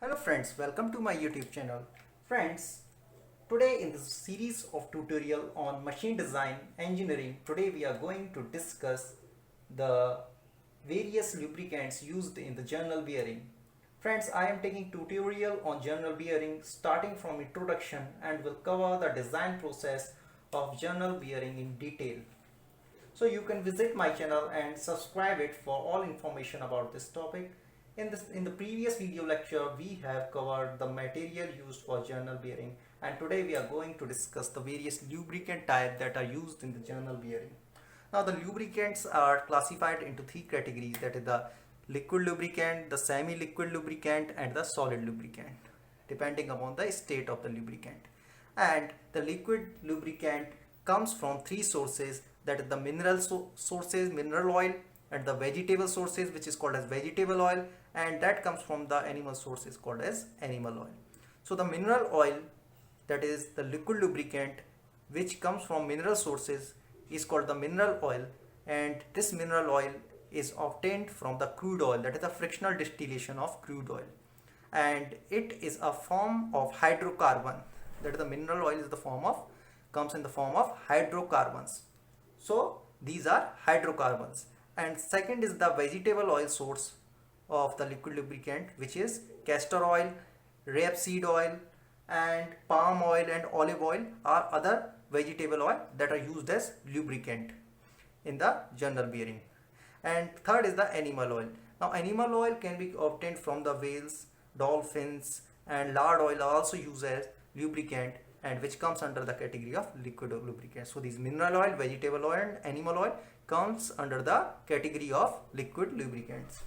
Hello friends, welcome to my YouTube channel. Friends, today in this series of tutorial on machine design engineering, today we are going to discuss the various lubricants used in the journal bearing. Friends, I am taking tutorial on journal bearing starting from introduction and will cover the design process of journal bearing in detail. So you can visit my channel and subscribe it for all information about this topic. In the previous video lecture, we have covered the material used for journal bearing, and today we are going to discuss the various lubricant types that are used in the journal bearing. Now the lubricants are classified into three categories, that is the liquid lubricant, the semi-liquid lubricant and the solid lubricant, depending upon the state of the lubricant. And the liquid lubricant comes from three sources, that is the mineral sources, mineral oil, and the vegetable sources, which is called as vegetable oil, and that comes from the animal sources called as animal oil. So the mineral oil, that is the liquid lubricant which comes from mineral sources, is called the mineral oil, and this mineral oil is obtained from the crude oil, that is the frictional distillation of crude oil, and it is a form of hydrocarbon. That is the mineral oil is the form of comes in the form of hydrocarbons. So these are hydrocarbons. And second is the vegetable oil source of the liquid lubricant, which is castor oil, rapeseed oil, and palm oil and olive oil are other vegetable oil that are used as lubricant in the journal bearing. And third is the animal oil. Now animal oil can be obtained from the whales, dolphins, and lard oil are also used as lubricant, and which comes under the category of liquid lubricant. So these mineral oil, vegetable oil and animal oil comes under the category of liquid lubricants.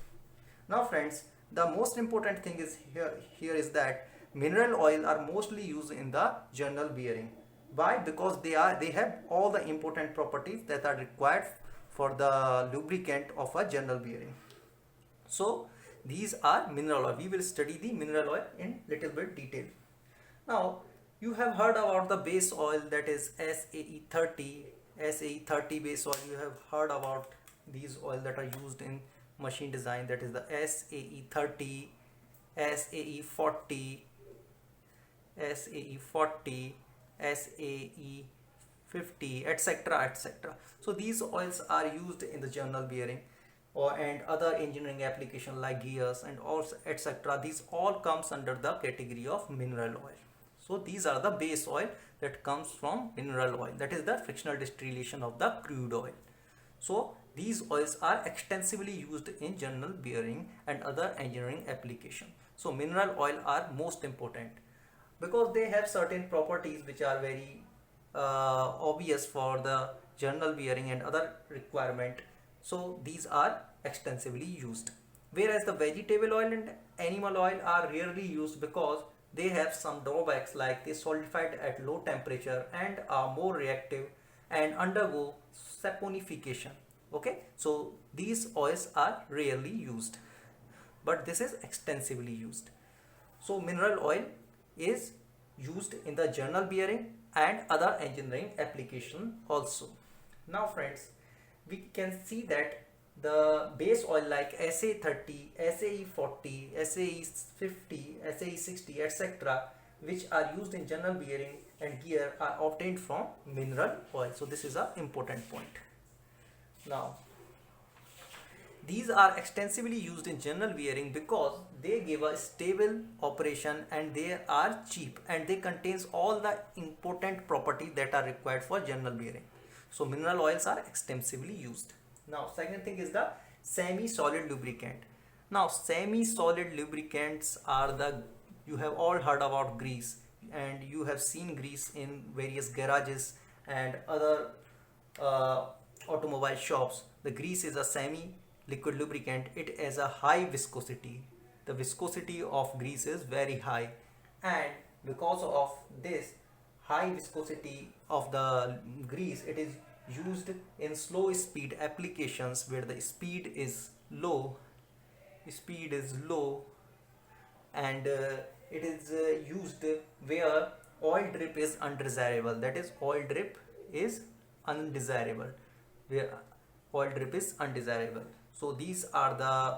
Now friends, the most important thing is here is that mineral oil are mostly used in the journal bearing. Why? Because they have all the important properties that are required for the lubricant of a journal bearing. So these are mineral oil. We will study the mineral oil in little bit detail. Now you have heard about the base oil, that is SAE30. SAE30 base oil, you have heard about these oil that are used in machine design, that is the SAE30, SAE40, SAE40, SAE50, etc., etc. So these oils are used in the journal bearing and other engineering application like gears and also etc. These all comes under the category of mineral oil. So these are the base oil that comes from mineral oil, that is the frictional distillation of the crude oil. So these oils are extensively used in journal bearing and other engineering application. So mineral oil are most important because they have certain properties which are very obvious for the journal bearing and other requirement. So these are extensively used. Whereas the vegetable oil and animal oil are rarely used because they have some drawbacks, like they solidified at low temperature and are more reactive and undergo saponification. Okay, so these oils are rarely used, but this is extensively used. So mineral oil is used in the journal bearing and other engineering application also. Now friends, we can see that the base oil like SA30, SAE40, SAE50, SAE60, etc., which are used in journal bearing and gear, are obtained from mineral oil. So this is an important point. Now these are extensively used in journal bearing because they give a stable operation and they are cheap and they contains all the important properties that are required for journal bearing. So mineral oils are extensively used. Now second thing is the semi-solid lubricant. Now semi-solid lubricants are the, you have all heard about grease and you have seen grease in various garages and other automobile shops. The grease is a semi-liquid lubricant. It has a high viscosity. The viscosity of grease is very high, and because of this high viscosity of the grease, it is used in slow speed applications where the speed is low, and it is used where oil drip is undesirable, that is oil drip is undesirable, where oil drip is undesirable. So these are the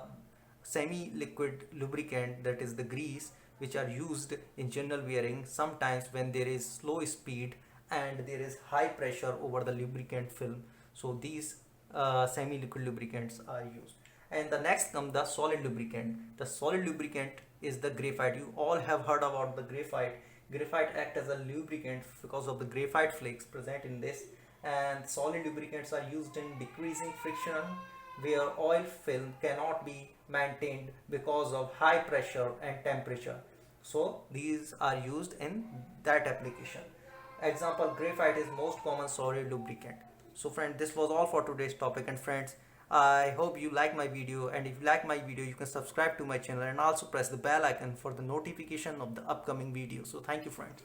semi liquid lubricant, that is the grease, which are used in general wearing sometimes when there is slow speed and there is high pressure over the lubricant film. So these semi-liquid lubricants are used. And the next comes the solid lubricant. The solid lubricant is the graphite. You all have heard about the graphite. Graphite act as a lubricant because of the graphite flakes present in this, and solid lubricants are used in decreasing friction where oil film cannot be maintained because of high pressure and temperature. So these are used in that application. Example, graphite is most common solid lubricant. So friends, this was all for today's topic, and friends, I hope you like my video, and if you like my video you can subscribe to my channel and also press the bell icon for the notification of the upcoming video. So thank you friends.